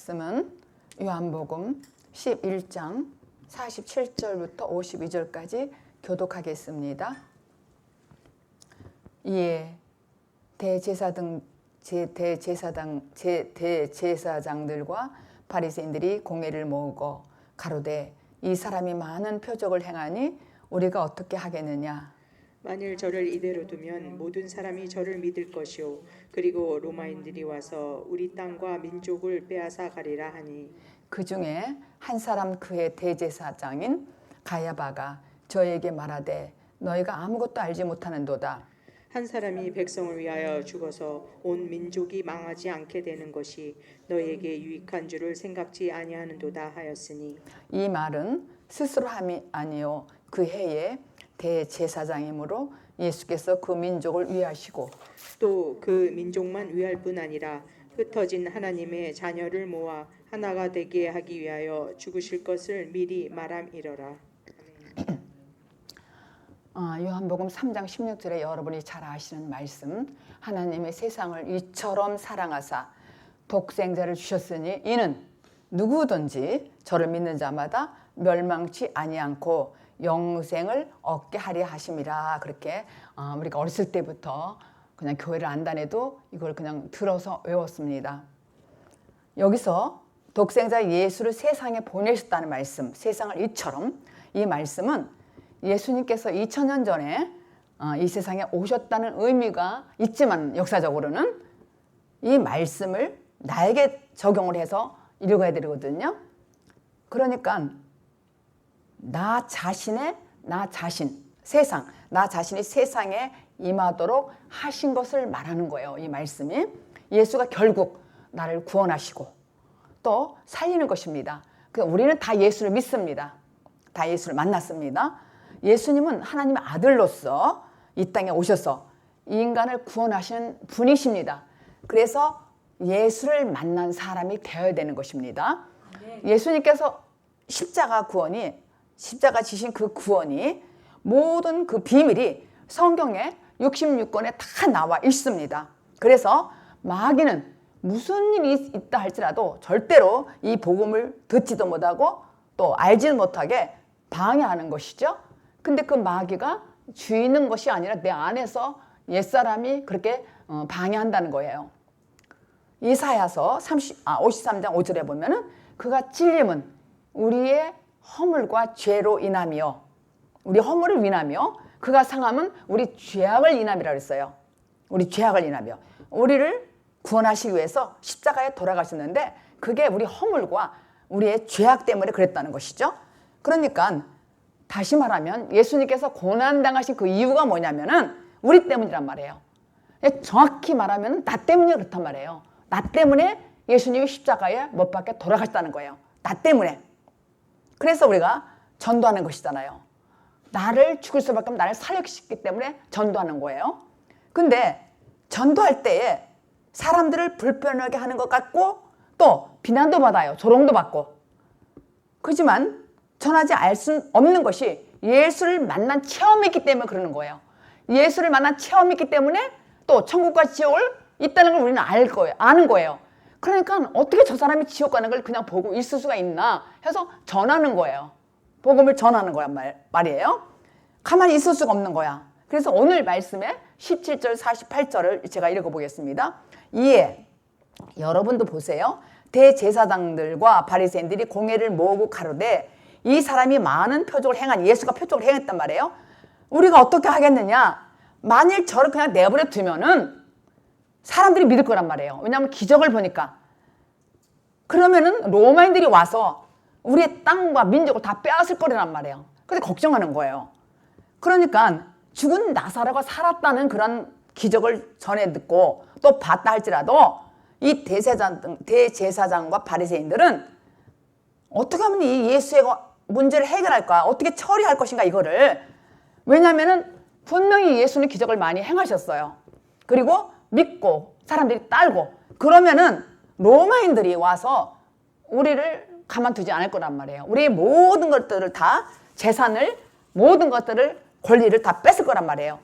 말씀은 요한복음 11장 47절부터 52절까지 교독하겠습니다. 이에 대제사장들과 바리새인들이 공회를 모으고 가로되 이 사람이 많은 표적을 행하니 우리가 어떻게 하겠느냐. 만일 저를 이대로 두면 모든 사람이 저를 믿을 것이요 그리고 로마인들이 와서 우리 땅과 민족을 빼앗아 가리라 하니 그 중에 한 사람 그의 대제사장인 가야바가 저에게 말하되 너희가 아무것도 알지 못하는도다. 한 사람이 백성을 위하여 죽어서 온 민족이 망하지 않게 되는 것이 너희에게 유익한 줄을 생각지 아니하는도다 하였으니 이 말은 스스로 함이 아니요 그 해에 대제사장이므로 예수께서 그 민족을 위하시고 또 그 민족만 위할 뿐 아니라 흩어진 하나님의 자녀를 모아 하나가 되게 하기 위하여 죽으실 것을 미리 말함이러라. 요한복음 3장 16절에 여러분이 잘 아시는 말씀, 하나님의 세상을 이처럼 사랑하사 독생자를 주셨으니 이는 누구든지 저를 믿는 자마다 멸망치 아니않고 영생을 얻게 하려 하심이라. 그렇게 우리가 어렸을 때부터 그냥 교회를 안 다녀도 이걸 그냥 들어서 외웠습니다. 여기서 독생자 예수를 세상에 보내셨다는 말씀, 세상을 이처럼, 이 말씀은 예수님께서 2000년 전에 이 세상에 오셨다는 의미가 있지만 역사적으로는 이 말씀을 나에게 적용을 해서 읽어야 되거든요. 그러니까 나 자신이 세상에 임하도록 하신 것을 말하는 거예요. 이 말씀이 예수가 결국 나를 구원하시고 또 살리는 것입니다. 우리는 다 예수를 믿습니다. 다 예수를 만났습니다. 예수님은 하나님의 아들로서 이 땅에 오셔서 이 인간을 구원하시는 분이십니다. 그래서 예수를 만난 사람이 되어야 되는 것입니다. 예수님께서 십자가 지신 그 구원이 모든 그 비밀이 성경에 66권에 다 나와 있습니다. 그래서 마귀는 무슨 일이 있다 할지라도 절대로 이 복음을 듣지도 못하고 또 알지도 못하게 방해하는 것이죠. 근데 그 마귀가 쥐는 것이 아니라 내 안에서 옛사람이 그렇게 방해한다는 거예요. 이사야서 53장 5절에 보면은 그가 찔림은 우리의 허물과 죄로 인하며 우리 허물을 인하며 그가 상함은 우리 죄악을 인함이라 그랬어요. 우리 죄악을 인하며 우리를 구원하시기 위해서 십자가에 돌아가셨는데 그게 우리 허물과 우리의 죄악 때문에 그랬다는 것이죠. 그러니까 다시 말하면 예수님께서 고난당하신 그 이유가 뭐냐면은 우리 때문이란 말이에요. 정확히 말하면 나 때문에 그렇단 말이에요. 나 때문에 예수님이 십자가에 못 박혀 돌아가셨다는 거예요. 나 때문에. 그래서 우리가 전도하는 것이잖아요. 나를 죽을 수밖에 없는 나를 살려주셨기 때문에 전도하는 거예요. 근데 전도할 때에 사람들을 불편하게 하는 것 같고 또 비난도 받아요. 조롱도 받고. 그렇지만 전하지 알 수 없는 것이 예수를 만난 체험이 있기 때문에 그러는 거예요. 예수를 만난 체험이 있기 때문에 또 천국과 지옥을 있다는 걸 우리는 아는 거예요. 그러니까 어떻게 저 사람이 지옥 가는 걸 그냥 보고 있을 수가 있나 해서 전하는 거예요. 복음을 전하는 거란 말이에요. 가만히 있을 수가 없는 거야. 그래서 오늘 말씀에 17절 48절을 제가 읽어보겠습니다. 이에 여러분도 보세요. 대제사장들과 바리새인들이 공회를 모으고 가로되 이 사람이 많은 표적을 행한 예수가 표적을 행했단 말이에요. 우리가 어떻게 하겠느냐. 만일 저를 그냥 내버려 두면은 사람들이 믿을 거란 말이에요. 왜냐하면 기적을 보니까. 그러면은 로마인들이 와서 우리의 땅과 민족을 다 빼앗을 거란 말이에요. 그래서 걱정하는 거예요. 그러니까 죽은 나사로가 살았다는 그런 기적을 전해 듣고 또 봤다 할지라도 이 대제사장과 바리새인들은 어떻게 하면 이 예수의 문제를 해결할까? 어떻게 처리할 것인가 이거를. 왜냐하면은 분명히 예수는 기적을 많이 행하셨어요. 그리고 믿고 사람들이 따르고 그러면은 로마인들이 와서 우리를 가만두지 않을 거란 말이에요. 우리의 모든 것들을 다 재산을 모든 것들을 권리를 다 뺏을 거란 말이에요.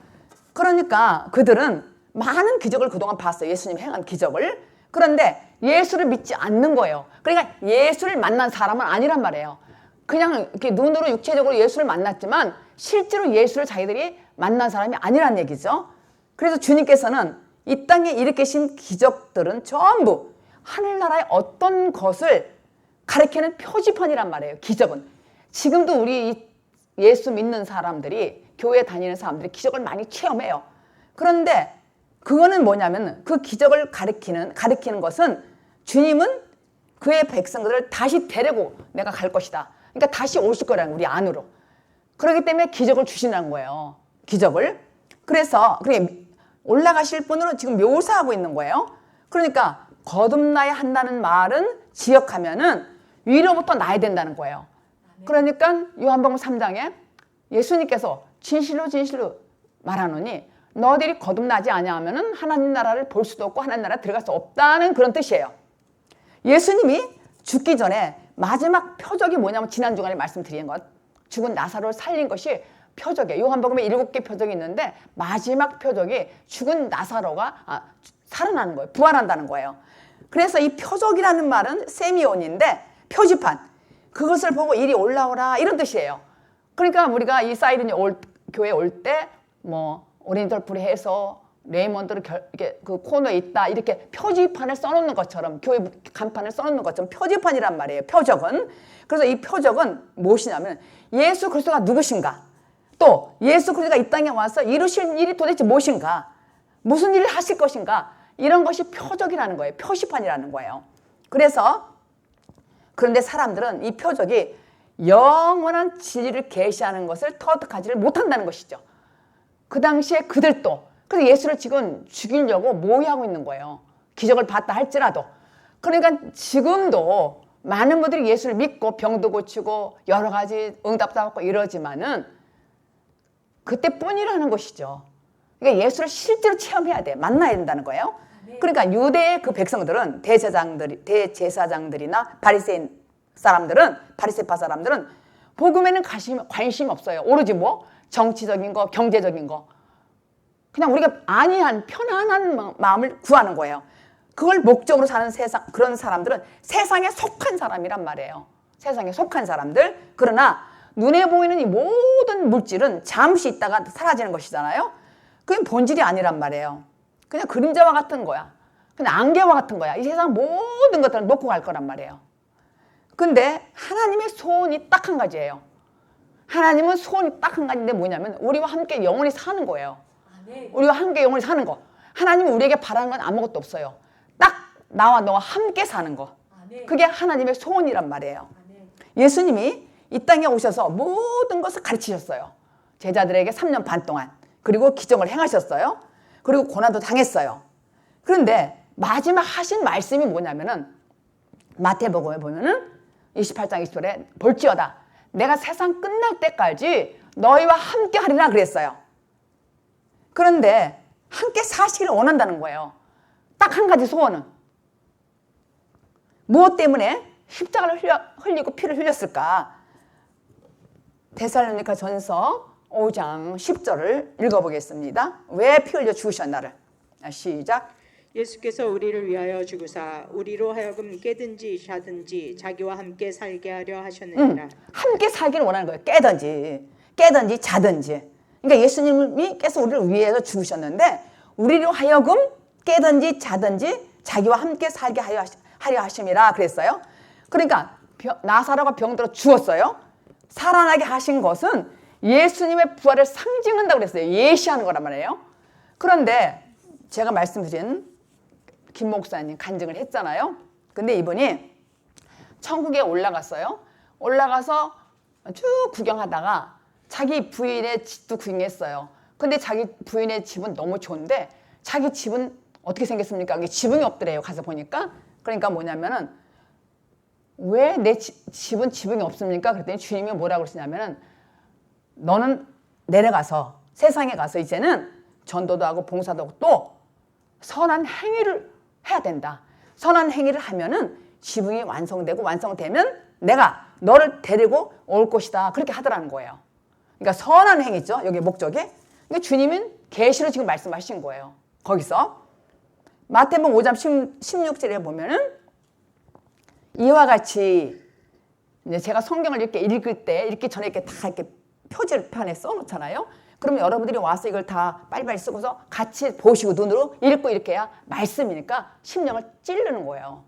그러니까 그들은 많은 기적을 그동안 봤어요. 예수님 행한 기적을. 그런데 예수를 믿지 않는 거예요. 그러니까 예수를 만난 사람은 아니란 말이에요. 그냥 이렇게 눈으로 육체적으로 예수를 만났지만 실제로 예수를 자기들이 만난 사람이 아니란 얘기죠. 그래서 주님께서는 이 땅에 일으키신 기적들은 전부 하늘나라의 어떤 것을 가리키는 표지판이란 말이에요. 기적은. 지금도 우리 예수 믿는 사람들이, 교회 다니는 사람들이 기적을 많이 체험해요. 그런데 그거는 뭐냐면 그 기적을 가리키는 것은 주님은 그의 백성들을 다시 데리고 내가 갈 것이다. 그러니까 다시 오실 거라는 우리 안으로. 그렇기 때문에 기적을 주신다는 거예요. 기적을. 그래서 올라가실 분으로 지금 묘사하고 있는 거예요. 그러니까 거듭나야 한다는 말은 지역하면은 위로부터 나야 된다는 거예요. 그러니까 요한복음 3장에 예수님께서 진실로 진실로 말하노니 너희들이 거듭나지 아니하면은 하나님 나라를 볼 수도 없고 하나님 나라에 들어갈 수 없다는 그런 뜻이에요. 예수님이 죽기 전에 마지막 표적이 뭐냐면 지난 주간에 말씀드린 것, 죽은 나사로를 살린 것이 표적이에요. 요한복음에 7개 표적이 있는데 마지막 표적이 죽은 나사로가 살아나는 거예요. 부활한다는 거예요. 그래서 이 표적이라는 말은 세미온인데 표지판, 그것을 보고 이리 올라오라 이런 뜻이에요. 그러니까 우리가 이 사이렌이 교회 올 때 뭐 오리엔탈 해서 레이먼드를 이렇게 그 코너에 있다 이렇게 표지판을 써놓는 것처럼, 교회 간판을 써놓는 것처럼 표지판이란 말이에요. 표적은. 그래서 이 표적은 무엇이냐면 예수 그리스도가 누구신가, 또 예수 그리스도가 이 땅에 와서 이루실 일이 도대체 무엇인가, 무슨 일을 하실 것인가, 이런 것이 표적이라는 거예요. 표시판이라는 거예요. 그런데 사람들은 이 표적이 영원한 진리를 계시하는 것을 터득하지를 못한다는 것이죠. 그 당시에 그들도, 그래서 예수를 지금 죽이려고 모의하고 있는 거예요. 기적을 봤다 할지라도. 그러니까 지금도 많은 분들이 예수를 믿고 병도 고치고 여러 가지 응답도 받고 이러지만은 그때뿐이라는 것이죠. 그러니까 예수를 실제로 체험해야 돼. 만나야 된다는 거예요. 그러니까 유대의 그 백성들은, 대제사장들이나 바리새파 사람들은 복음에는 관심이 없어요. 오로지 뭐 정치적인 거, 경제적인 거, 그냥 우리가 안이한 편안한 마음을 구하는 거예요. 그걸 목적으로 사는 그런 사람들은 세상에 속한 사람이란 말이에요. 세상에 속한 사람들. 그러나 눈에 보이는 이 모든 물질은 잠시 있다가 사라지는 것이잖아요. 그게 본질이 아니란 말이에요. 그냥 그림자와 같은 거야. 그냥 안개와 같은 거야. 이 세상 모든 것들을 놓고 갈 거란 말이에요. 근데 하나님의 소원이 딱 한 가지예요. 하나님은 소원이 딱 한 가지인데 뭐냐면 우리와 함께 영원히 사는 거예요. 우리와 함께 영원히 사는 거. 하나님은 우리에게 바라는 건 아무것도 없어요. 딱 나와 너와 함께 사는 거. 그게 하나님의 소원이란 말이에요. 예수님이 이 땅에 오셔서 모든 것을 가르치셨어요. 제자들에게 3년 반 동안. 그리고 기적을 행하셨어요. 그리고 고난도 당했어요. 그런데 마지막 하신 말씀이 뭐냐면은 마태복음에 보면은 28장 20절에 볼지어다 내가 세상 끝날 때까지 너희와 함께 하리라 그랬어요. 그런데 함께 사시기를 원한다는 거예요. 딱 한 가지 소원은. 무엇 때문에 십자가를 흘리고 피를 흘렸을까? 데살로니가 전서 5장 10절을 읽어보겠습니다. 왜 피 흘려 죽으셨나를. 시작. 예수께서 우리를 위하여 죽으사 우리로 하여금 깨든지 자든지 자기와 함께 살게 하려 하셨느니라. 함께 살기를 원하는 거예요. 깨든지 자든지. 그러니까 예수님께서 우리를 위해서 죽으셨는데 우리로 하여금 깨든지 자든지 자기와 함께 살게 하려 하심이라 그랬어요. 그러니까 나사로가 병들어 죽었어요. 살아나게 하신 것은 예수님의 부활을 상징한다고 그랬어요. 예시하는 거란 말이에요. 그런데 제가 말씀드린 김 목사님 간증을 했잖아요. 근데 이분이 천국에 올라갔어요. 올라가서 쭉 구경하다가 자기 부인의 집도 구경했어요. 근데 자기 부인의 집은 너무 좋은데 자기 집은 어떻게 생겼습니까? 이게 지붕이 없더래요. 가서 보니까. 그러니까 뭐냐면은 왜 내 집은 지붕이 없습니까? 그랬더니 주님이 뭐라고 그러시냐면은 너는 내려가서 세상에 가서 이제는 전도도 하고 봉사도 하고 또 선한 행위를 해야 된다. 선한 행위를 하면은 지붕이 완성되고 완성되면 내가 너를 데리고 올 것이다. 그렇게 하더라는 거예요. 그러니까 선한 행위죠. 여기 목적이. 그러니까 주님은 계시로 지금 말씀하신 거예요. 거기서. 마태복음 5장 16절에 보면은 이와 같이 이제 제가 성경을 이렇게 읽을 때 읽기 전에 이렇게 다 이렇게 표지판에 써놓잖아요. 그러면 여러분들이 와서 이걸 다 빨리빨리 쓰고서 같이 보시고 눈으로 읽고 이렇게 해야 말씀이니까 심령을 찌르는 거예요.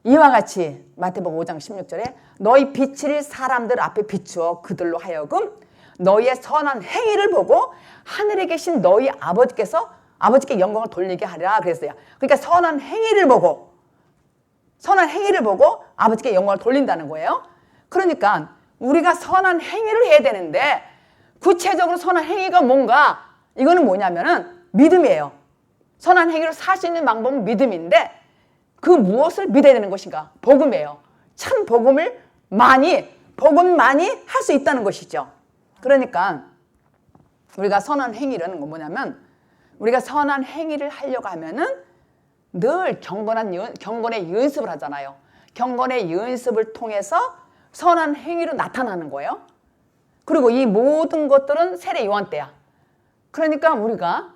이와 같이 마태복음 5장 16절에 너희 빛을 사람들 앞에 비추어 그들로 하여금 너희의 선한 행위를 보고 하늘에 계신 너희 아버지께 영광을 돌리게 하리라 그랬어요. 그러니까 선한 행위를 보고 아버지께 영광을 돌린다는 거예요. 그러니까 우리가 선한 행위를 해야 되는데 구체적으로 선한 행위가 뭔가 이거는 뭐냐면은 믿음이에요. 선한 행위로 살 수 있는 방법은 믿음인데 그 무엇을 믿어야 되는 것인가? 복음이에요. 참 복음 많이 할 수 있다는 것이죠. 그러니까 우리가 선한 행위라는 건 뭐냐면 우리가 선한 행위를 하려고 하면은 늘 경건의 연습을 하잖아요. 경건의 연습을 통해서 선한 행위로 나타나는 거예요. 그리고 이 모든 것들은 세례 요한 때야. 그러니까 우리가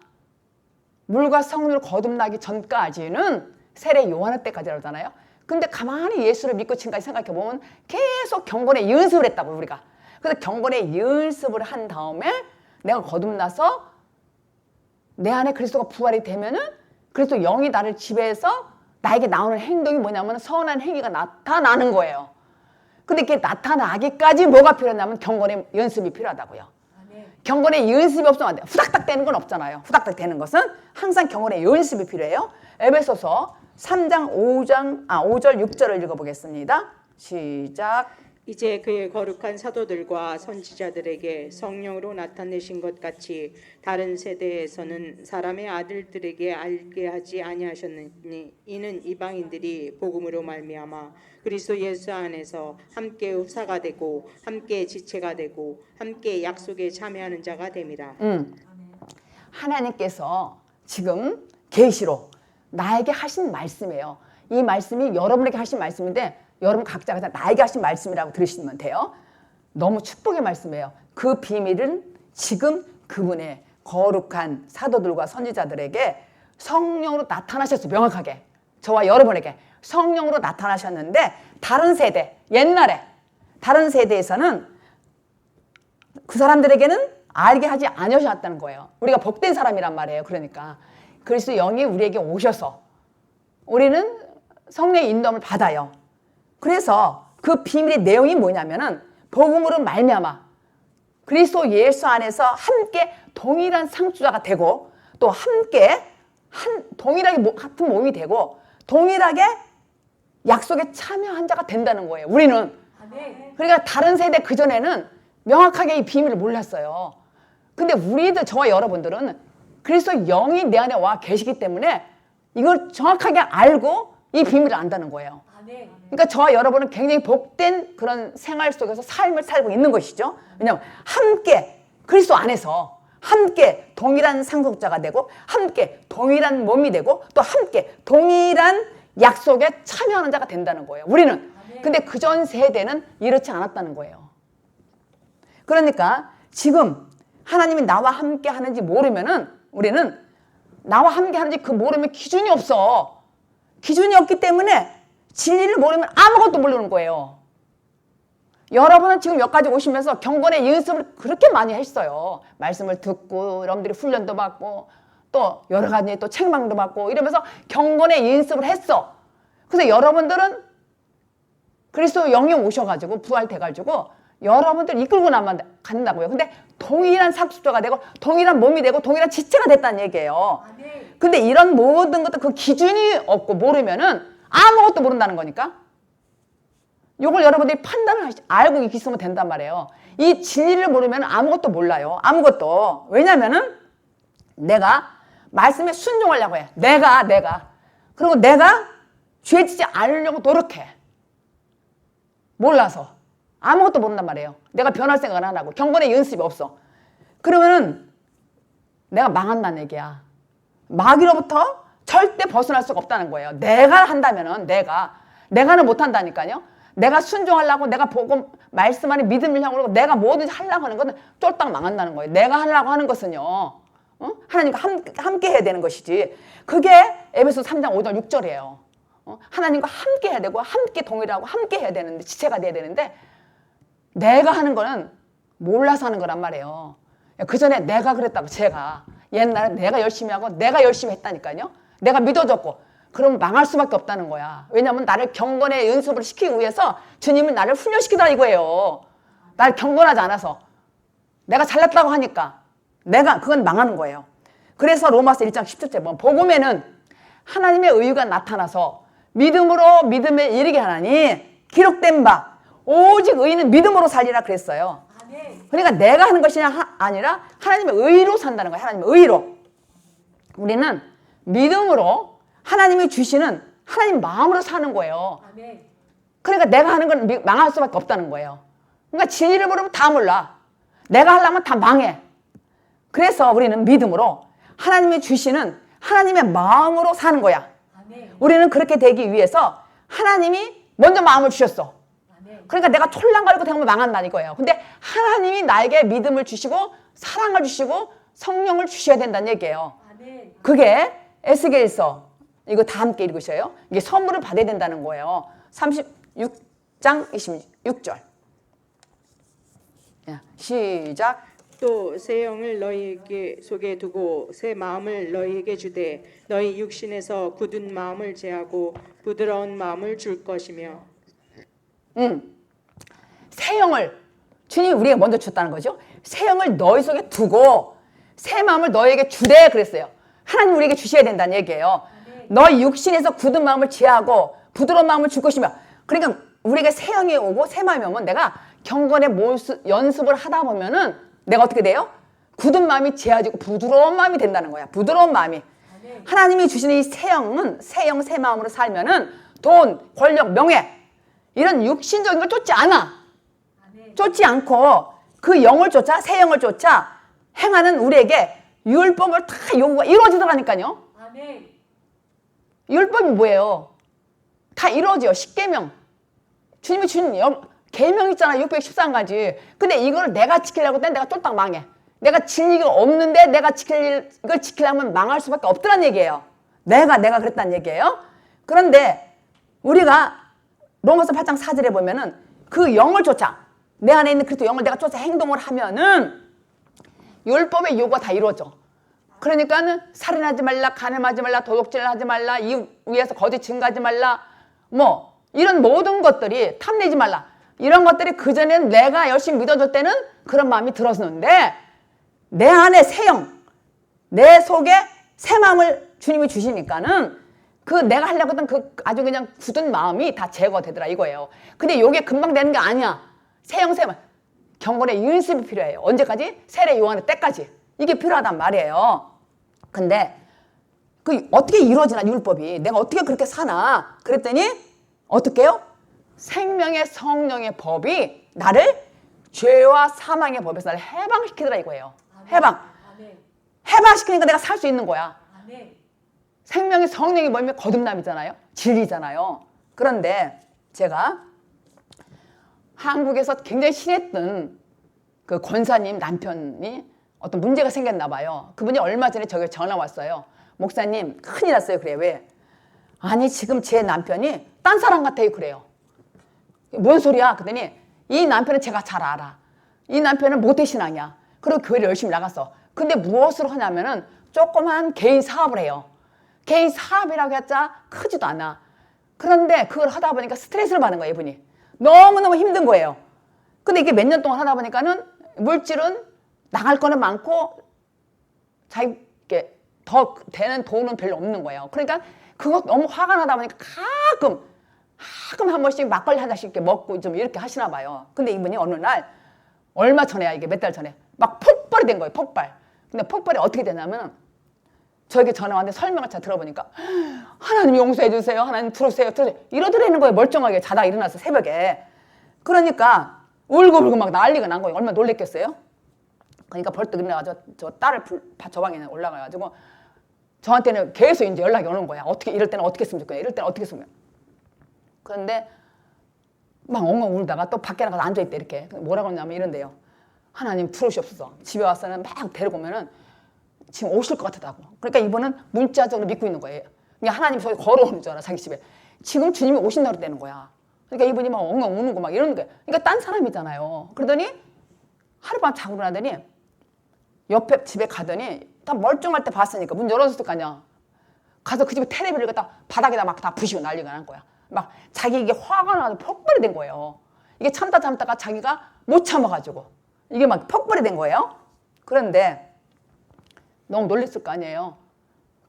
물과 성령으로 거듭나기 전까지는 세례 요한 때까지라잖아요. 근데 가만히 예수를 믿고 지금까지 생각해보면 계속 경건의 연습을 했다고 우리가. 그래서 경건의 연습을 한 다음에 내가 거듭나서 내 안에 그리스도가 부활이 되면은 그리스도 영이 나를 지배해서 나에게 나오는 행동이 뭐냐면 선한 행위가 나타나는 거예요. 근데 이게 나타나기까지 뭐가 필요하냐면 경건의 연습이 필요하다고요. 경건의 연습이 없으면 안 돼요. 후닥닥 되는 건 없잖아요. 후닥닥 되는 것은 항상 경건의 연습이 필요해요. 에베소서 3장 5절 6절을 읽어보겠습니다. 시작. 이제 그의 거룩한 사도들과 선지자들에게 성령으로 나타내신 것 같이 다른 세대에서는 사람의 아들들에게 알게 하지 아니하셨느니 이는 이방인들이 복음으로 말미암아 그리스도 예수 안에서 함께 흡사가 되고 함께 지체가 되고 함께 약속에 참여하는 자가 됨이라. 하나님께서 지금 계시로 나에게 하신 말씀이에요. 이 말씀이 여러분에게 하신 말씀인데 여러분 각자가 다 나에게 하신 말씀이라고 들으시면 돼요. 너무 축복의 말씀이에요. 그 비밀은 지금 그분의 거룩한 사도들과 선지자들에게 성령으로 나타나셨어요. 명확하게. 저와 여러분에게 성령으로 나타나셨는데 다른 세대, 옛날에 다른 세대에서는 그 사람들에게는 알게 하지 않으셨다는 거예요. 우리가 복된 사람이란 말이에요. 그러니까 그리스도 영이 우리에게 오셔서 우리는 성령의 인도함을 받아요. 그래서 그 비밀의 내용이 뭐냐면은 복음으로 말미암아 그리스도 예수 안에서 함께 동일한 상주자가 되고 또 함께 동일하게 같은 몸이 되고 동일하게 약속에 참여한 자가 된다는 거예요. 우리는. 그러니까 다른 세대 그전에는 명확하게 이 비밀을 몰랐어요. 근데 우리들 저와 여러분들은 그리스도 영이 내 안에 와 계시기 때문에 이걸 정확하게 알고 이 비밀을 안다는 거예요. 그러니까 저와 여러분은 굉장히 복된 그런 생활 속에서 삶을 살고 있는 것이죠. 왜냐하면 함께 그리스도 안에서 함께 동일한 상속자가 되고 함께 동일한 몸이 되고 또 함께 동일한 약속에 참여하는 자가 된다는 거예요. 우리는. 근데 그전 세대는 이렇지 않았다는 거예요. 그러니까 지금 하나님이 나와 함께 하는지 모르면은 우리는 나와 함께 하는지 그 모르면 기준이 없어. 기준이 없기 때문에 진리를 모르면 아무것도 모르는 거예요. 여러분은 지금 여기까지 오시면서 경건의 연습을 그렇게 많이 했어요. 말씀을 듣고 여러분들이 훈련도 받고 또 여러 가지 또 책망도 받고 이러면서 경건의 연습을 했어. 그래서 여러분들은 그리스도 영이 오셔가지고 부활돼가지고 여러분들 이끌고 나만 간다고요. 근데 동일한 상속자가 되고 동일한 몸이 되고 동일한 지체가 됐다는 얘기예요. 근데 이런 모든 것들 그 기준이 없고 모르면은 아무것도 모른다는 거니까 이걸 여러분들이 판단을 알고 있으면 된단 말이에요. 이 진리를 모르면 아무것도 몰라요. 아무것도. 왜냐면은 내가 말씀에 순종하려고 해. 내가. 그리고 내가 죄지지 않으려고 노력해. 몰라서. 아무것도 모른단 말이에요. 내가 변할 생각을 안 하고 경건의 연습이 없어. 그러면은 내가 망한다는 얘기야. 마귀로부터 절대 벗어날 수가 없다는 거예요. 내가 한다면은 내가는 못 한다니까요. 내가 순종하려고 내가 보고 말씀 안에 믿음을 향하고 내가 뭐든지 하려고 하는 것은 쫄딱 망한다는 거예요. 내가 하려고 하는 것은요. 하나님과 함께 해야 되는 것이지. 그게 에베소 3장 5절 6절이에요. 하나님과 함께 해야 되고 함께 동일하고 함께 해야 되는데 지체가 돼야 되는데 내가 하는 거는 몰라서 하는 거란 말이에요. 그 전에 내가 그랬다고 제가 옛날에 내가 열심히 하고 내가 열심히 했다니까요. 내가 믿어줬고 그럼 망할 수밖에 없다는 거야. 왜냐하면 나를 경건의 연습을 시키기 위해서 주님은 나를 훈련시키다 이거예요. 나를 경건하지 않아서 내가 잘났다고 하니까 내가 그건 망하는 거예요. 그래서 로마서 1장 10절째 보면 복음에는 하나님의 의가 나타나서 믿음으로 믿음에 이르게 하나니 기록된 바 오직 의인은 믿음으로 살리라 그랬어요. 그러니까 내가 하는 것이 아니라 하나님의 의로 산다는 거예요. 하나님의 의로. 우리는 믿음으로 하나님이 주시는 하나님 마음으로 사는 거예요. 그러니까 내가 하는 건 망할 수밖에 없다는 거예요. 그러니까 진리를 모르면 다 몰라. 내가 하려면 다 망해. 그래서 우리는 믿음으로 하나님이 주시는 하나님의 마음으로 사는 거야. 우리는 그렇게 되기 위해서 하나님이 먼저 마음을 주셨어. 그러니까 내가 촐랑거리고 되면 망한다는 거예요. 근데 하나님이 나에게 믿음을 주시고 사랑을 주시고 성령을 주셔야 된다는 얘기예요. 그게 에스겔서 이거 다 함께 읽으셔요. 이게 선물을 받아야 된다는 거예요. 36장 26절. 시작. 또 새 영을 너희에게 속에 두고 새 마음을 너희에게 주되 너희 육신에서 굳은 마음을 제하고 부드러운 마음을 줄 것이며. 새 영을 주님이 우리에게 먼저 줬다는 거죠. 새 영을 너희 속에 두고 새 마음을 너희에게 주되 그랬어요. 하나님 우리에게 주셔야 된다는 얘기예요. 너희 육신에서 굳은 마음을 제하고 부드러운 마음을 줄 것이며. 그러니까 우리에게 새 영이 오고 새 마음이 오면 내가 경건의 연습을 하다 보면은 내가 어떻게 돼요? 굳은 마음이 제하지고 부드러운 마음이 된다는 거야. 부드러운 마음이. 하나님이 주시는 이 새 영은 새 영, 새 마음으로 살면은 돈, 권력, 명예 이런 육신적인 걸 쫓지 않아. 쫓지 않고 그 영을 쫓아 새 영을 쫓아 행하는 우리에게 율법을 다 요구가 이루어지더라니까요. 율법이 뭐예요? 다 이루어져요. 십계명. 주님이 주신 계명 있잖아요. 613가지. 근데 이걸 내가 지키려고 했더니 내가 쫄딱 망해. 내가 진리가 없는데 내가 이걸 지키려면 망할 수밖에 없더란 얘기예요. 내가 그랬다는 얘기예요. 그런데 우리가 로마서 8장 4절에 보면은 그 영을 쫓아 내 안에 있는 그리스도 영을 내가 쫓아 행동을 하면은 율법의 요구가 다 이루어져. 그러니까는 살인하지 말라, 간음하지 말라, 도둑질 하지 말라, 이웃 위에서 거짓 증거하지 말라, 뭐 이런 모든 것들이 탐내지 말라. 이런 것들이 그전에는 내가 열심히 믿어줄 때는 그런 마음이 들었는데 내 안에 새 영, 내 속에 새 마음을 주님이 주시니까는 그 내가 하려고 했던 그 아주 그냥 굳은 마음이 다 제거되더라 이거예요. 근데 이게 금방 되는 게 아니야. 새 영, 새 마음. 경건의 연습이 필요해요. 언제까지? 세례 요한의 때까지. 이게 필요하단 말이에요. 근데 그 어떻게 이루어지나 율법이. 내가 어떻게 그렇게 사나. 그랬더니 어떻게 해요? 생명의 성령의 법이 나를 죄와 사망의 법에서 나를 해방시키더라 이거예요. 해방시키니까 내가 살 수 있는 거야. 생명의 성령이 뭐냐면 거듭남이잖아요. 진리잖아요. 그런데 제가 한국에서 굉장히 친했던 그 권사님 남편이 어떤 문제가 생겼나 봐요. 그분이 얼마 전에 저기 전화 왔어요. 목사님 큰일 났어요. 그래. 왜? 아니 지금 제 남편이 딴 사람 같아요. 그래요. 뭔 소리야? 그랬더니 이 남편은 제가 잘 알아. 이 남편은 모태신앙이야. 그리고 교회를 열심히 나갔어. 근데 무엇으로 하냐면은 조그만 개인 사업을 해요. 개인 사업이라고 했자 크지도 않아. 그런데 그걸 하다 보니까 스트레스를 받는 거예요. 이분이. 너무너무 힘든 거예요. 근데 이게 몇 년 동안 하다 보니까는 물질은 나갈 거는 많고 자기게 더 되는 돈은 별로 없는 거예요. 그러니까 그거 너무 화가 나다 보니까 가끔 한 번씩 막걸리 한 잔씩 이렇게 먹고 좀 이렇게 하시나 봐요. 근데 이분이 어느 날 얼마 전에야 이게 몇 달 전에 막 폭발이 된 거예요. 폭발. 근데 폭발이 어떻게 되냐면 저에게 전화 왔는데 설명을 잘 들어보니까 하나님 용서해 주세요. 하나님 들어주세요. 이러더라는 거예요. 멀쩡하게 자다가 일어나서 새벽에. 그러니까 울고불고 막 난리가 난 거예요. 얼마나 놀랬겠어요? 그러니까 벌떡 일어나가지고 저 딸을 저 방에 올라가가지고 저한테는 계속 이제 연락이 오는 거야. 어떻게 이럴 때는 어떻게 했으면 좋겠냐. 이럴 때는 어떻게 했으면. 그런데 막 엉엉 울다가 또 밖에 나가서 앉아있대 이렇게. 뭐라고 하냐면 이런데요. 하나님 풀으시옵소서. 집에 와서는 막 데리고 오면은 지금 오실 것 같다고. 그러니까 이분은 문자적으로 믿고 있는 거예요. 그냥 하나님 저기 걸어오는 줄 알아, 자기 집에. 지금 주님이 오신다고 되는 거야. 그러니까 이분이 막 엉엉 우는 거 막 이러는 거야. 그러니까 딴 사람이잖아요. 그러더니 하룻밤 자고 일어나더니 옆에 집에 가더니 다 멀쩡할 때 봤으니까 문 열어줬을 거 아니야. 가서 그 집에 텔레비를 갖다 바닥에다 막 다 부시고 난리가 난 거야. 막 자기 이게 화가 나서 폭발이 된 거예요. 이게 참다가 자기가 못 참아가지고 이게 막 폭발이 된 거예요. 그런데 너무 놀랬을 거 아니에요.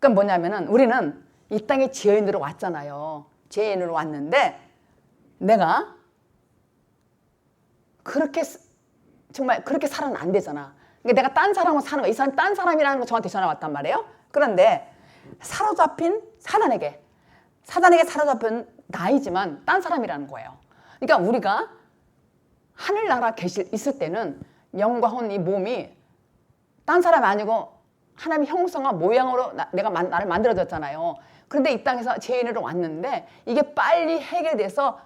그러니까 뭐냐면은 우리는 이 땅에 죄인으로 왔잖아요. 죄인으로 왔는데 내가 그렇게 정말 그렇게 살아는 안 되잖아. 그러니까 내가 딴 사람하고 사는 거야. 이 사람이 딴 사람이라는 거 저한테 전화 왔단 말이에요. 그런데 사로잡힌 사단에게 사로잡힌 나이지만 딴 사람이라는 거예요. 그러니까 우리가 하늘나라 있을 때는 영과 혼 이 몸이 딴 사람이 아니고 하나님의 형상과 모양으로 나를 만들어졌잖아요. 그런데 이 땅에서 죄인으로 왔는데 이게 빨리 해결돼서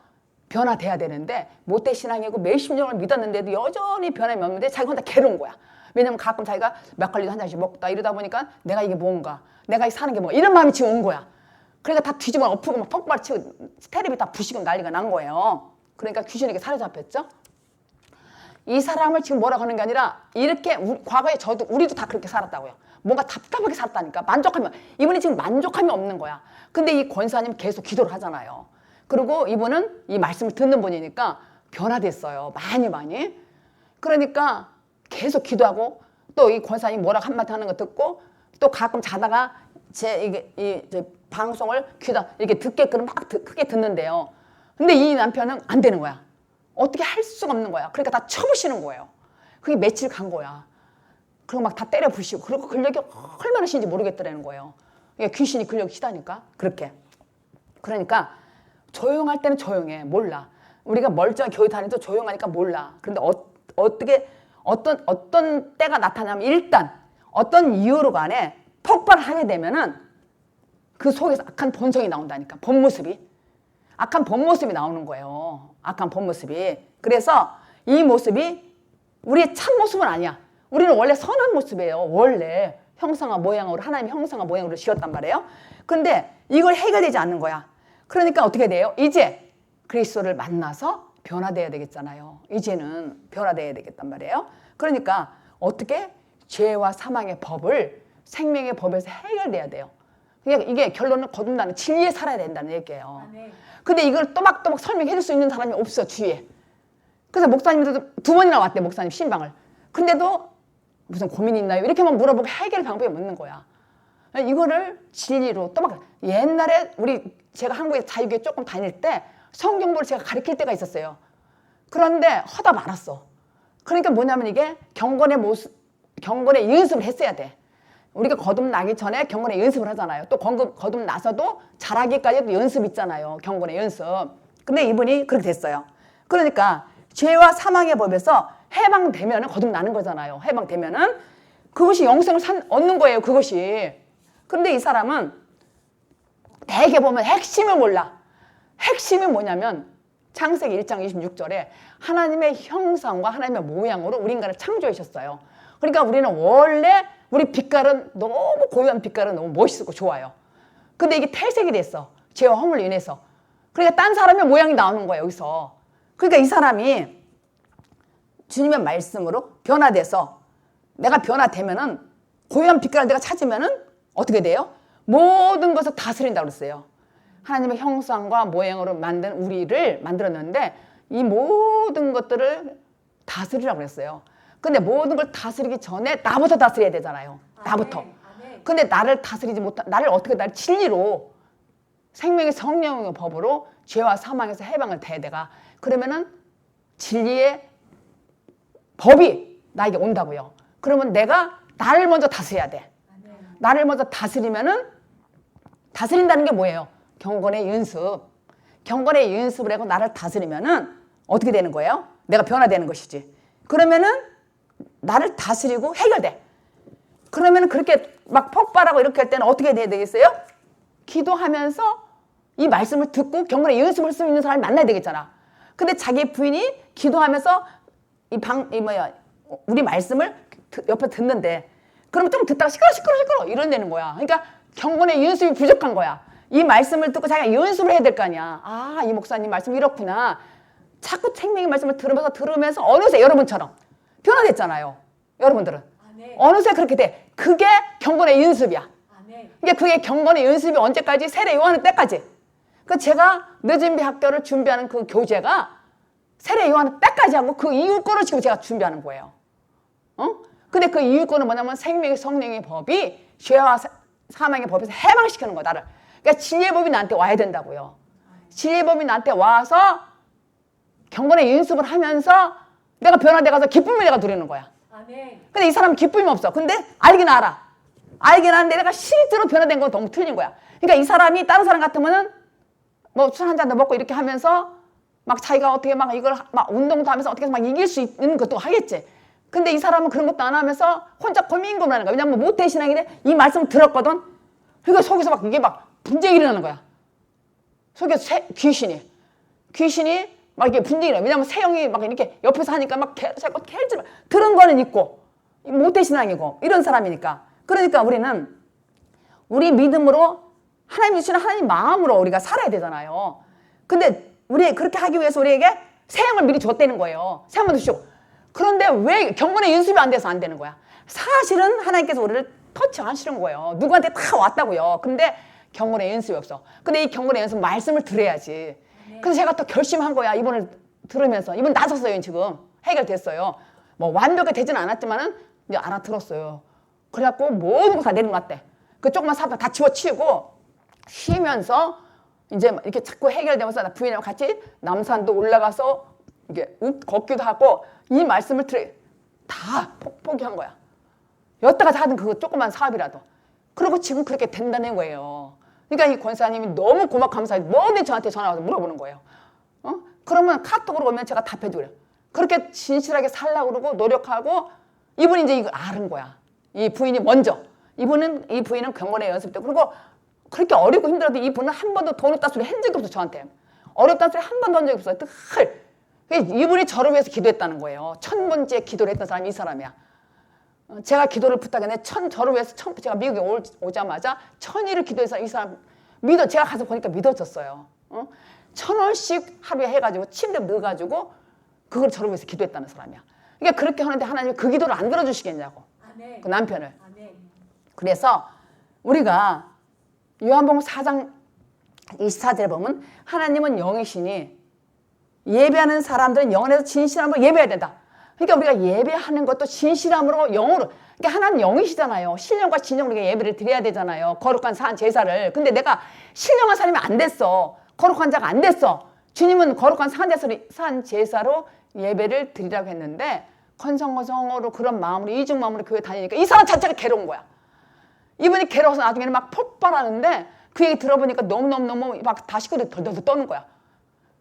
변화돼야 되는데 못된 신앙이고 몇십 년을 믿었는데도 여전히 변함이 없는데 자기가 혼자 괴로운 거야. 왜냐면 가끔 자기가 막걸리도 한 잔씩 먹다 이러다 보니까 내가 이게 뭔가, 내가 사는 게 뭔가 이런 마음이 지금 온 거야. 그러니까 다 뒤집어 엎고 막 폭발 치고 텔레비 다 부시고 난리가 난 거예요. 그러니까 귀신에게 사로잡혔죠. 이 사람을 지금 뭐라고 하는 게 아니라 이렇게 과거에 우리도 다 그렇게 살았다고요. 뭔가 답답하게 살았다니까. 이분이 지금 만족함이 없는 거야. 근데 이 권사님 계속 기도를 하잖아요. 그리고 이분은 이 말씀을 듣는 분이니까 변화됐어요. 많이. 그러니까 계속 기도하고 또 이 권사님 뭐라고 한마디 하는 거 듣고 또 가끔 자다가 제 방송을 귀다 이렇게 듣게끔 막 크게 듣는데요. 근데 이 남편은 안 되는 거야. 어떻게 할 수가 없는 거야. 그러니까 다 쳐부시는 거예요. 그게 며칠 간 거야. 그리고 막 다 때려 부시고 그리고 근력이 얼마나 신지 모르겠더라는 거예요. 그러니까 귀신이 근력이 시다니까 그렇게. 그러니까 조용할 때는 조용해. 몰라. 우리가 멀쩡한 교회 다니도 조용하니까 몰라. 그런데 어떻게 어떤 때가 나타나면 일단 어떤 이유로 간에 폭발을 하게 되면은 그 속에서 악한 본성이 나온다니까. 악한 본 모습이 나오는 거예요. 악한 본 모습이. 그래서 이 모습이 우리의 참 모습은 아니야. 우리는 원래 선한 모습이에요. 원래 형상과 모양으로 하나님의 형상과 모양으로 지었단 말이에요. 근데 이걸 해결되지 않는 거야. 그러니까 어떻게 돼요? 이제 그리스도를 만나서 변화돼야 되겠잖아요. 이제는 변화돼야 되겠단 말이에요. 그러니까 어떻게 죄와 사망의 법을 생명의 법에서 해결돼야 돼요. 그러니까 이게 결론은 거듭나는 진리에 살아야 된다는 얘기예요. 근데 이걸 또박또박 설명해 줄 수 있는 사람이 없어, 주위에. 그래서 목사님도 2번이나 왔대, 목사님 신방을. 근데도 무슨 고민이 있나요? 이렇게만 물어보고 해결 방법이 없는 거야. 이거를 진리로 또박 옛날에 제가 한국에 자유교회 조금 다닐 때 성경보를 제가 가르칠 때가 있었어요. 그런데 하다 말았어. 그러니까 뭐냐면 이게 경건의 연습을 했어야 돼. 우리가 거듭나기 전에 경건의 연습을 하잖아요. 또 거듭나서도 잘하기까지도 연습 있잖아요. 경건의 연습. 근데 이분이 그렇게 됐어요. 그러니까 죄와 사망의 법에서 해방되면 거듭나는 거잖아요. 해방되면은 그것이 영생을 얻는 거예요. 그것이. 그런데 이 사람은 대개 보면 핵심을 몰라. 핵심이 뭐냐면 창세기 1장 26절에 하나님의 형상과 하나님의 모양으로 우리 인간을 창조하셨어요. 그러니까 우리는 원래 우리 빛깔은 너무 고유한 빛깔은 너무 멋있고 좋아요. 근데 이게 탈색이 됐어. 죄와 허물로 인해서. 그러니까 딴 사람의 모양이 나오는 거예요. 여기서. 그러니까 이 사람이 주님의 말씀으로 변화돼서 내가 변화되면은 고유한 빛깔을 내가 찾으면은 어떻게 돼요? 모든 것을 다스린다고 그랬어요. 하나님의 형상과 모양으로 만든 우리를 만들었는데 이 모든 것들을 다스리라고 그랬어요. 근데 모든 걸 다스리기 전에 나부터 다스려야 되잖아요. 나부터. 근데 나를 다스리지 못한, 나를 진리로 생명의 성령의 법으로 죄와 사망에서 해방을 돼 내가. 그러면은 진리의 법이 나에게 온다고요. 그러면 내가 나를 먼저 다스려야 돼. 나를 먼저 다스리면은 다스린다는 게 뭐예요? 경건의 연습. 경건의 연습을 하고 나를 다스리면은 어떻게 되는 거예요? 내가 변화되는 것이지. 그러면은 나를 다스리고 해결돼. 그러면은 그렇게 막 폭발하고 이렇게 할 때는 어떻게 돼야 되겠어요? 기도하면서 이 말씀을 듣고 경건의 연습을 할 수 있는 사람을 만나야 되겠잖아. 근데 자기 부인이 기도하면서 우리 말씀을 옆에 듣는데 그러면 좀 듣다가 시끄러 이런다는 거야. 그러니까 경건의 연습이 부족한 거야. 이 말씀을 듣고 자기가 연습을 해야 될 거 아니야. 아, 이 목사님 말씀 이렇구나. 자꾸 생명의 말씀을 들으면서 어느새 여러분처럼 변화됐잖아요. 여러분들은. 어느새 그렇게 돼. 그게 경건의 연습이야. 그러니까 그게 경건의 연습이 언제까지? 세례 요한의 때까지. 그 제가 늦은비 학교를 준비하는 그 교재가 세례 요한의 때까지 하고 그 이후 거를 지금 제가 준비하는 거예요. 근데 그 이후 거는 뭐냐면 생명의 성령의 법이 죄와 사망의 법에서 해방시키는 거야, 나를. 그러니까 진리의 법이 나한테 와야 된다고요. 진리의 법이 나한테 와서 경건의 연습을 하면서 내가 변화돼 가서 기쁨을 내가 누리는 거야. 근데 이 사람은 기쁨이 없어. 근데 알긴 알아. 알긴 아는데 내가 실제로 변화된 건 너무 틀린 거야. 그러니까 이 사람이 다른 사람 같으면은 뭐 술 한 잔도 먹고 이렇게 하면서 막 자기가 어떻게 막 이걸 막 운동도 하면서 어떻게 막 이길 수 있는 것도 하겠지. 근데 이 사람은 그런 것도 안 하면서 혼자 고민고민하는 거야. 왜냐면 모태신앙인데 이 말씀을 들었거든. 그러니까 속에서 막 이게 막 분쟁이 일어나는 거야. 속에서 귀신이 막 이렇게 분쟁이 일어나. 왜냐면 세형이 막 이렇게 옆에서 하니까 막 자꾸 캘지 마. 들은 거는 있고 모태신앙이고 이런 사람이니까. 그러니까 우리는 우리 믿음으로 하나님 주시는 하나님 마음으로 우리가 살아야 되잖아요. 근데 우리 그렇게 하기 위해서 우리에게 세형을 미리 줬다는 거예요. 세형을 주시고. 그런데 왜 경건의 연습이 안 돼서 안 되는 거야? 사실은 하나님께서 우리를 터치하시는 거예요. 누구한테 다 왔다고요. 근데 경건의 연습이 없어. 근데 이 경건의 연습 말씀을 들어야지. 그래서 제가 또 결심한 거야. 이번을 들으면서. 이번 나섰어요. 지금 해결됐어요. 뭐 완벽하게 되지는 않았지만은 이제 알아들었어요. 그래갖고 모든 거 다 내려놨대. 그 조그만 사건 다 치우고 쉬면서 이제 이렇게 자꾸 해결되면서 나 부인하고 같이 남산도 올라가서 이게 걷기도 하고 이 말씀을 다 포기한 거야. 여태까지 하던 그 조그만 사업이라도. 그리고 지금 그렇게 된다는 거예요. 그러니까 이 권사님이 너무 고맙고 감사해서 뭐든 저한테 전화 와서 물어보는 거예요. 그러면 카톡으로 오면 제가 답해주고요. 그렇게 진실하게 살려고 그러고 노력하고 이분이 이제 이걸 아는 거야. 이 부인이 먼저. 이 부인은 경건의 연습 때. 그리고 그렇게 어렵고 힘들어도 이 분은 한 번도 돈 없다 소리 한 적이 없어, 저한테. 어렵다는 소리 한 번도 한 적이 없어요. 늘. 이분이 저를 위해서 기도했다는 거예요. 1000번째 기도를 했던 사람이 이 사람이야. 제가 기도를 부탁했는데 저를 위해서 제가 미국에 오자마자 1000일을 기도해서 이 사람 제가 가서 보니까 믿어졌어요. 1000원씩 하루에 해가지고 침대에 넣어가지고 그걸 저를 위해서 기도했다는 사람이야. 그러니까 그렇게 하는데 하나님이 그 기도를 안 들어주시겠냐고. 아멘. 그 남편을. 아멘. 그래서 우리가 요한복음 4장 24절에 보면 하나님은 영이시니 예배하는 사람들은 영원에서 진실함으로 예배해야 된다. 그러니까 우리가 예배하는 것도 진실함으로 영으로. 그러니까 하나님 영이시잖아요. 신령과 진정으로 예배를 드려야 되잖아요. 거룩한 산 제사를. 근데 내가 신령한 사람이 안 됐어. 거룩한 자가 안 됐어. 주님은 거룩한 산 제사로 예배를 드리라고 했는데 건성건성으로 그런 마음으로 이중 마음으로 교회 다니니까 이 사람 자체가 괴로운 거야. 이분이 괴로워서 나중에는 막 폭발하는데 그 얘기 들어보니까 너무너무 막 다 식구들이 덜덜 떠는 거야.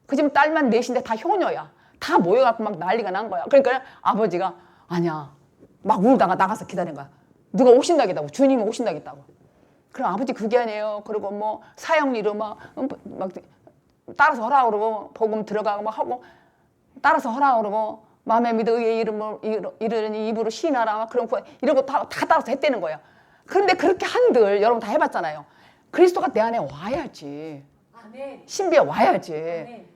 그 집 딸만 넷인데 다 효녀야. 다 모여갖고 막 난리가 난 거야. 그러니까 아버지가 아니야. 막 울다가 나가서 기다린 거야. 누가 오신다겠다고. 주님이 오신다겠다고. 그럼 아버지 그게 아니에요. 그리고 뭐 사형리로 막 따라서 하라 그러고 복음 들어가고 막 하고 따라서 하라 그러고 마음에 믿어 의의 이름을 이르니 입으로 시인하라 막 그런 거 이런 거 다 따라서 했다는 거예요. 그런데 그렇게 한들 여러분 다 해봤잖아요. 그리스도가 내 안에 와야지. 아멘. 신비에 와야지. 아멘.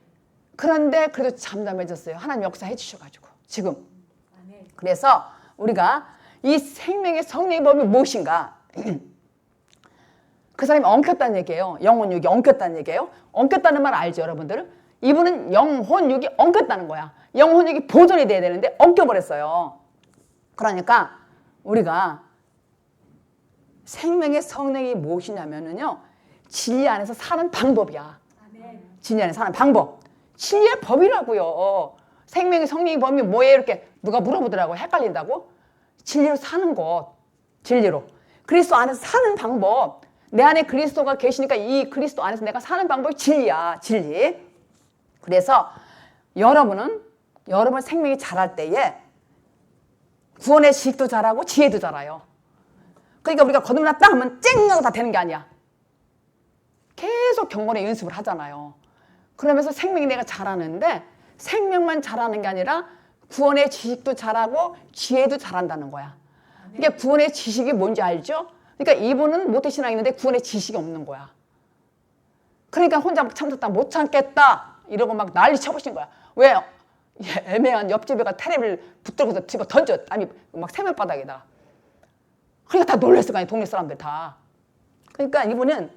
그런데 그래도 잠잠해졌어요. 하나님 역사해 주셔가지고 지금. 아멘. 그래서 우리가 이 생명의 성령의 법이 무엇인가? 그 사람이 엉켰다는 얘기예요. 영혼육이 엉켰다는 얘기예요. 엉켰다는 말 알죠, 여러분들? 이분은 영혼육이 엉켰다는 거야. 영혼육이 보존이 돼야 되는데 엉켜버렸어요. 그러니까 우리가 생명의 성령이 무엇이냐면요, 진리 안에서 사는 방법이야. 진리 안에서 사는 방법. 진리의 법이라고요. 생명의 성령의 법이 뭐예요? 이렇게 누가 물어보더라고요. 헷갈린다고. 진리로 사는 것. 진리로. 그리스도 안에서 사는 방법. 내 안에 그리스도가 계시니까 이 그리스도 안에서 내가 사는 방법이 진리야. 진리. 그래서 여러분 생명이 자랄 때에 구원의 지식도 자라고 지혜도 자라요. 그러니까 우리가 거듭났다 하면 쨍하고 다 되는 게 아니야. 계속 경건의 연습을 하잖아요. 그러면서 생명이 내가 자라는데 생명만 자라는 게 아니라 구원의 지식도 자라고 지혜도 자란다는 거야. 이게 구원의 지식이 뭔지 알죠? 그러니까 이분은 모태신앙이 있는데 구원의 지식이 없는 거야. 그러니까 혼자 막 참았다 못 참겠다 이러고 막 난리 쳐보신 거야. 왜? 애매한 옆집애가 테레비를 붙들고서 집어 던져. 아니 막 세면바닥에다. 그러니까 다 놀랬을 거 아니야. 동네 사람들 다. 그러니까 이분은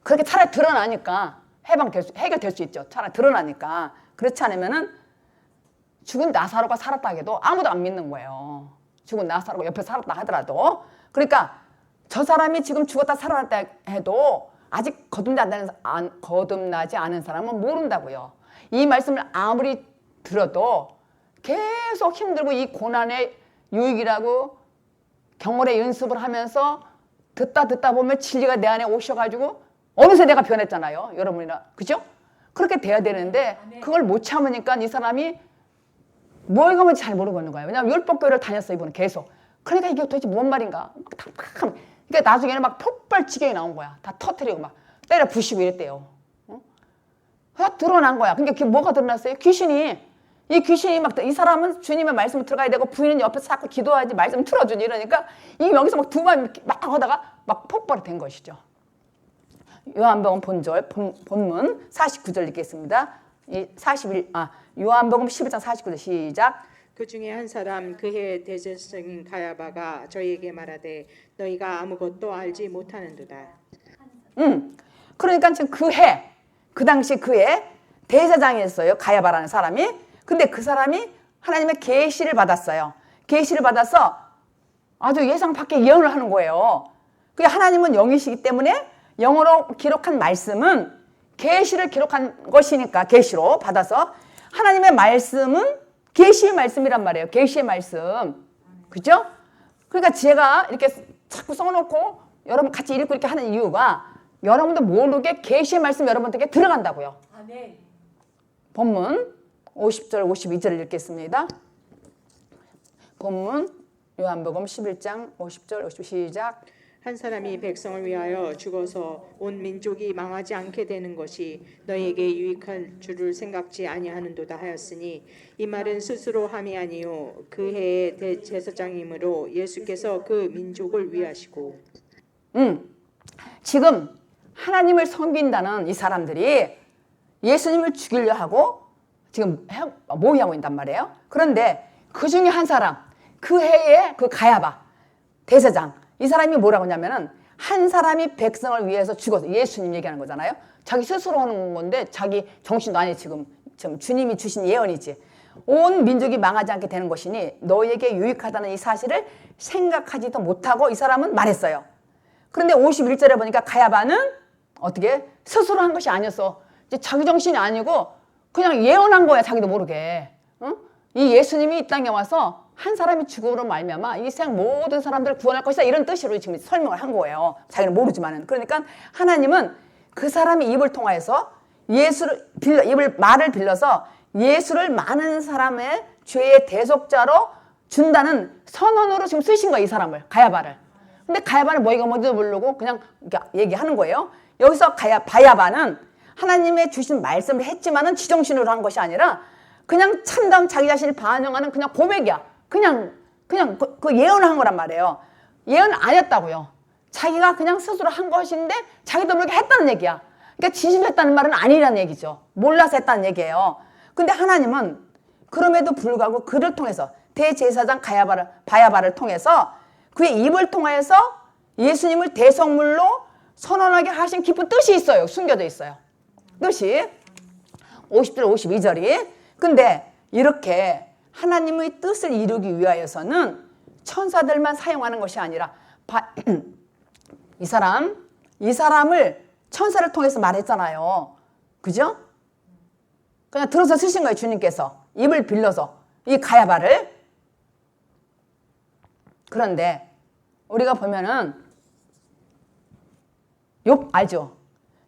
그렇게 차라리 드러나니까 해결될 수 있죠. 차라리 드러나니까. 그렇지 않으면은 죽은 나사로가 살았다 해도 아무도 안 믿는 거예요. 죽은 나사로가 옆에 살았다 하더라도. 그러니까 저 사람이 지금 죽었다 살아났다 해도 아직 거듭나지 않은 사람은 모른다고요. 이 말씀을 아무리 들어도 계속 힘들고 이 고난의 유익이라고 경월의 연습을 하면서 듣다 보면 진리가 내 안에 오셔가지고 어느새 내가 변했잖아요. 여러분이나. 그죠? 그렇게 돼야 되는데 그걸 못 참으니까 이 사람이 뭐에 가면 잘 모르겠는 거예요. 왜냐하면 율법교회를 다녔어요. 이분은 계속. 그러니까 이게 도대체 뭔 말인가. 그러니까 나중에는 막 폭발 지경이 나온 거야. 다 터뜨리고 막 때려 부시고 이랬대요. 다 드러난 거야. 그러니까 그게 뭐가 드러났어요? 이 귀신이 막 이 사람은 주님의 말씀을 들어가야 되고 부인은 옆에서 자꾸 기도하지 말씀 틀어주니 이러니까 이 여기서 막 두 마리 막 하다가 막 폭발이 된 것이죠. 요한복음 본문 49절 읽겠습니다. 요한복음 11장 49절 시작. 그 중에 한 사람 그해 대제사장인 가야바가 저희에게 말하되 너희가 아무것도 알지 못하는도다. 그러니까 지금 그 당시 그해 대제사장이었어요. 가야바라는 사람이. 근데 그 사람이 하나님의 계시를 받았어요. 계시를 받아서 아주 예상 밖의 예언을 하는 거예요. 그게 하나님은 영이시기 때문에 영어로 기록한 말씀은 계시를 기록한 것이니까 계시로 받아서 하나님의 말씀은 계시의 말씀이란 말이에요. 계시의 말씀. 그죠? 그러니까 제가 이렇게 자꾸 써놓고 여러분 같이 읽고 이렇게 하는 이유가 여러분도 모르게 계시의 말씀 여러분들에게 들어간다고요. 아멘. 본문 50절 52절 읽겠습니다. 본문 요한복음 11장 50절 50절 시작. 한 사람이 백성을 위하여 죽어서 온 민족이 망하지 않게 되는 것이 너희에게 유익할 줄을 생각지 아니하는도다 하였으니 이 말은 스스로 함이 아니요 그 해의 대제사장이므로 예수께서 그 민족을 위하시고. 지금 하나님을 섬긴다는 이 사람들이 예수님을 죽이려 하고 지금 모의하고 있단 말이에요. 그런데 그 중에 한 사람, 그 해에 그 가야바 대제사장, 이 사람이 뭐라고 하냐면은 한 사람이 백성을 위해서 죽어서, 예수님 얘기하는 거잖아요. 자기 스스로 하는 건데 자기 정신도 아니 지금 주님이 주신 예언이지. 온 민족이 망하지 않게 되는 것이니 너희에게 유익하다는 이 사실을 생각하지도 못하고 이 사람은 말했어요. 그런데 51절에 보니까 가야바는 어떻게 스스로 한 것이 아니었어. 이제 자기 정신이 아니고 그냥 예언한 거야. 자기도 모르게. 응? 이 예수님이 이 땅에 와서 한 사람이 죽음으로 말미암아 이 세상 모든 사람들을 구원할 것이다. 이런 뜻으로 지금 설명을 한 거예요. 자기는 모르지만은. 그러니까 하나님은 그 사람의 입을 통하여서 말을 빌려서 예수를 많은 사람의 죄의 대속자로 준다는 선언으로 지금 쓰신 거예요. 이 사람을, 가야바를. 근데 가야바는 뭐이가 뭔지도 모르고 그냥 얘기하는 거예요. 여기서 바야바는 하나님의 주신 말씀을 했지만은 지정신으로 한 것이 아니라 그냥 참담 자기 자신을 반영하는 그냥 고백이야. 그냥 그 예언을 한 거란 말이에요. 예언 아니었다고요. 자기가 그냥 스스로 한 것인데 자기도 모르게 했다는 얘기야. 그러니까 진실했다는 말은 아니라는 얘기죠. 몰라서 했다는 얘기예요. 근데 하나님은 그럼에도 불구하고 그를 통해서 대제사장 바야바를 통해서 그의 입을 통해서 예수님을 대성물로 선언하게 하신 깊은 뜻이 있어요. 숨겨져 있어요. 뜻이 50절 52절이. 근데 이렇게 하나님의 뜻을 이루기 위하여서는 천사들만 사용하는 것이 아니라 이 사람을 천사를 통해서 말했잖아요. 그죠? 그냥 들어서 쓰신 거예요. 주님께서 입을 빌려서 이 가야바를. 그런데 우리가 보면은 욥 알죠?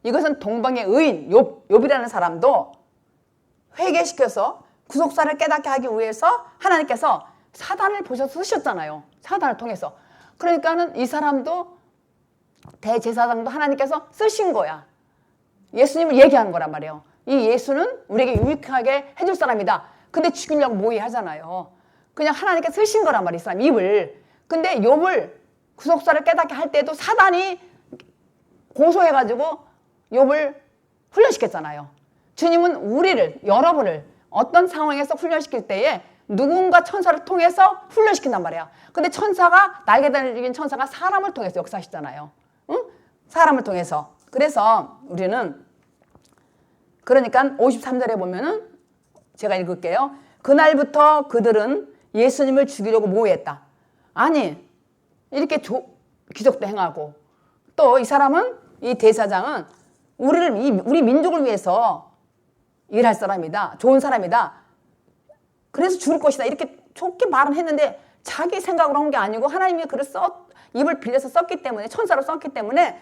이것은 동방의 의인 욥이라는 사람도 회개시켜서 구속사를 깨닫게 하기 위해서 하나님께서 사단을 보셔서 쓰셨잖아요. 사단을 통해서. 그러니까는 이 사람도 대제사장도 하나님께서 쓰신 거야. 예수님을 얘기하는 거란 말이에요. 이 예수는 우리에게 유익하게 해줄 사람이다. 근데 죽이려고 모의하잖아요. 그냥 하나님께 쓰신 거란 말이에요. 이 사람 입을. 근데 욥을 구속사를 깨닫게 할 때도 사단이 고소해가지고 욥을 훈련시켰잖아요. 주님은 우리를, 여러분을 어떤 상황에서 훈련시킬 때에 누군가 천사를 통해서 훈련시킨단 말이야. 근데 천사가, 날개 달린 천사가 사람을 통해서 역사하시잖아요. 응? 사람을 통해서. 그래서 우리는, 그러니까 53절에 보면은 제가 읽을게요. 그날부터 그들은 예수님을 죽이려고 모의했다. 아니, 이렇게 기적도 행하고, 또 이 사람은, 이 대사장은 우리 민족을 위해서 일할 사람이다. 좋은 사람이다. 그래서 죽을 것이다. 이렇게 좋게 말은 했는데 자기 생각으로 한 게 아니고 하나님이 그를 입을 빌려서 썼기 때문에, 천사로 썼기 때문에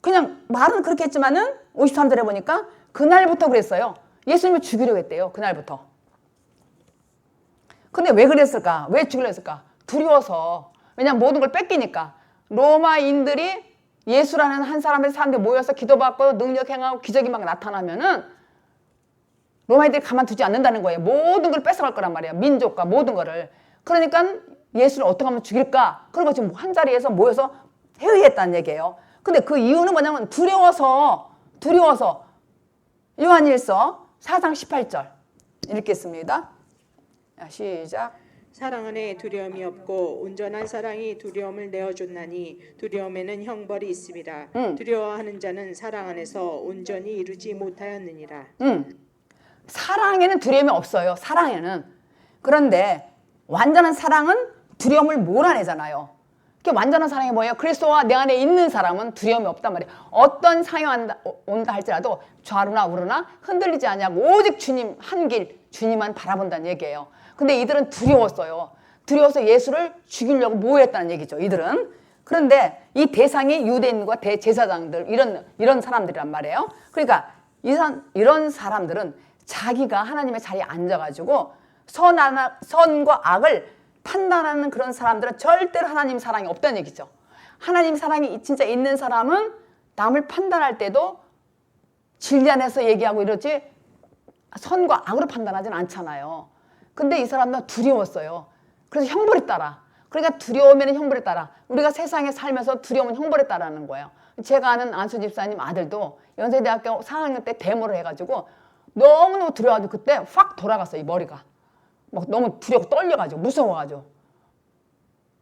그냥 말은 그렇게 했지만은 53절에 보니까 그날부터 그랬어요. 예수님을 죽이려고 했대요. 그날부터. 근데 왜 그랬을까? 왜 죽이려고 했을까? 두려워서. 왜냐면 모든 걸 뺏기니까. 로마인들이 예수라는 한 사람의 사람들이 모여서 기도받고 능력 행하고 기적이 막 나타나면은 로마인들이 가만두지 않는다는 거예요. 모든 걸 뺏어갈 거란 말이에요. 민족과 모든 거를. 그러니까 예수를 어떻게 하면 죽일까? 그리고 지금 한 자리에서 모여서 회의했다는 얘기예요. 근데 그 이유는 뭐냐면 두려워서 요한일서 4장 18절 읽겠습니다. 시작. 사랑 안에 두려움이 없고 온전한 사랑이 두려움을 내어줬나니 두려움에는 형벌이 있습니다. 두려워하는 자는 사랑 안에서 온전히 이루지 못하였느니라. 사랑에는 두려움이 없어요. 사랑에는. 그런데 완전한 사랑은 두려움을 몰아내잖아요. 그게 완전한 사랑이 뭐예요? 그리스도와 내 안에 있는 사람은 두려움이 없단 말이에요. 어떤 상황이 온다 할지라도 좌우나 우르나 흔들리지 않냐고 오직 주님 한 길, 주님만 바라본다는 얘기예요. 근데 이들은 두려웠어요. 두려워서 예수를 죽이려고 모였다는 얘기죠. 이들은. 그런데 이 대상이 유대인과 대제사장들 이런 사람들이란 말이에요. 그러니까 이런 사람들은 자기가 하나님의 자리에 앉아가지고 선과 악을 판단하는 그런 사람들은 절대로 하나님 사랑이 없다는 얘기죠. 하나님 사랑이 진짜 있는 사람은 남을 판단할 때도 진리 안에서 얘기하고 이러지 선과 악으로 판단하진 않잖아요. 근데 이 사람은 두려웠어요. 그래서 형벌에 따라. 그러니까 두려우면 형벌에 따라. 우리가 세상에 살면서 두려우면 형벌에 따라는 거예요. 제가 아는 안수 집사님 아들도 연세대학교 4학년 때 데모를 해가지고 너무너무 두려워가지고 그때 확 돌아갔어요. 이 머리가. 막 너무 두렵고 떨려가지고 무서워가지고.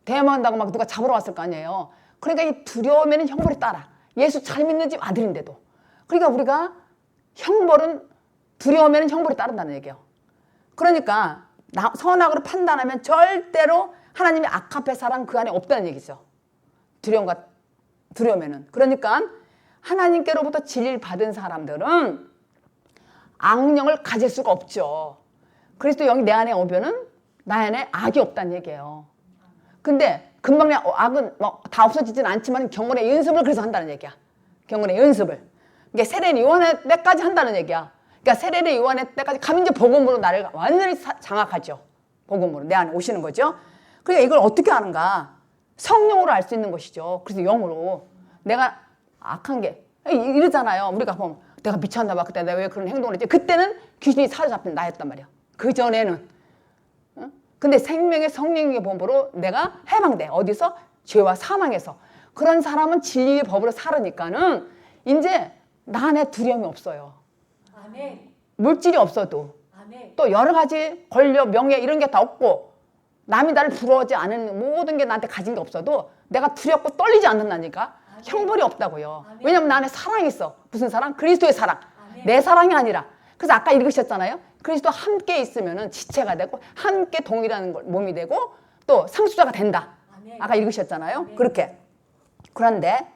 데모한다고 막 누가 잡으러 왔을 거 아니에요. 그러니까 이 두려우면 형벌에 따라. 예수 잘 믿는 집 아들인데도. 그러니까 우리가 두려우면 형벌에 따른다는 얘기예요. 그러니까 선악으로 판단하면 절대로 하나님의 악합의 사랑 그 안에 없다는 얘기죠. 두려우면은. 그러니까 하나님께로부터 진리를 받은 사람들은 악령을 가질 수가 없죠. 그리스도 영이 내 안에 오면은 나 안에 악이 없다는 얘기예요. 근데 금방 악은 다 없어지진 않지만 경건의 연습을 그래서 한다는 얘기야. 경건의 연습을. 이게 세례는 요한의 때까지 한다는 얘기야. 그러니까 세례를 요한의 때까지 가면 이제 복음으로 나를 완전히 장악하죠. 복음으로 내 안에 오시는 거죠. 그러니까 이걸 어떻게 하는가? 성령으로 알 수 있는 것이죠. 그래서 영으로 내가 악한 게 이러잖아요. 우리가 보면 내가 미쳤나 봐. 그때 내가 왜 그런 행동을 했지? 그때는 귀신이 사로잡힌 나였단 말이야. 그 전에는. 근데 생명의 성령의 법으로 내가 해방돼. 어디서? 죄와 사망에서. 그런 사람은 진리의 법으로 살으니까는 이제 나 안에 두려움이 없어요. 아멘. 물질이 없어도. 아멘. 또 여러 가지 권력, 명예 이런 게 다 없고 남이 나를 부러워하지 않은 모든 게 나한테 가진 게 없어도 내가 두렵고 떨리지 않는다니까. 아멘. 형벌이 없다고요. 아멘. 왜냐면 나 안에 사랑이 있어. 무슨 사랑? 그리스도의 사랑. 아멘. 내 사랑이 아니라. 그래서 아까 읽으셨잖아요. 그리스도 함께 있으면은 지체가 되고 함께 동일한 몸이 되고 또 상수자가 된다. 아멘. 아까 읽으셨잖아요. 아멘. 그렇게. 그런데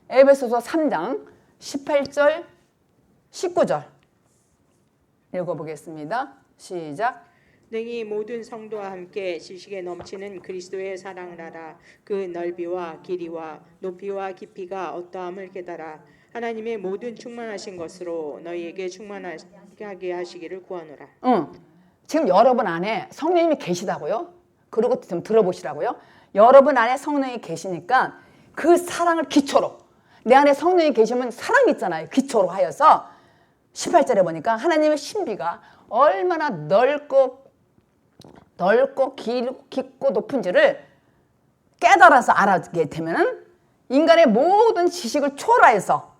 에베소서 3장 18절 19절 읽어보겠습니다. 시작. 능히 모든 성도와 함께 지식에 넘치는 그리스도의 사랑을 알아 그 넓이와 길이와 높이와 깊이가 어떠함을 깨달아 하나님의 모든 충만하신 것으로 너희에게 충만하게 하시기를 구하노라. 지금 여러분 안에 성령님이 계시다고요? 그리고 좀 들어보시라고요. 여러분 안에 성령이 계시니까 그 사랑을 기초로 내 안에 성령이 계시면 사랑이 있잖아요. 기초로 하여서 18절에 보니까 하나님의 신비가 얼마나 넓고 깊고 높은지를 깨달아서 알게 되면은 인간의 모든 지식을 초월하여서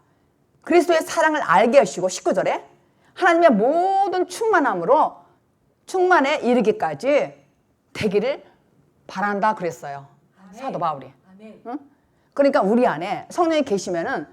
그리스도의 사랑을 알게 하시고 19절에 하나님의 모든 충만함으로 충만에 이르기까지 되기를 바란다 그랬어요. 사도 바울이. 응? 그러니까 우리 안에 성령이 계시면은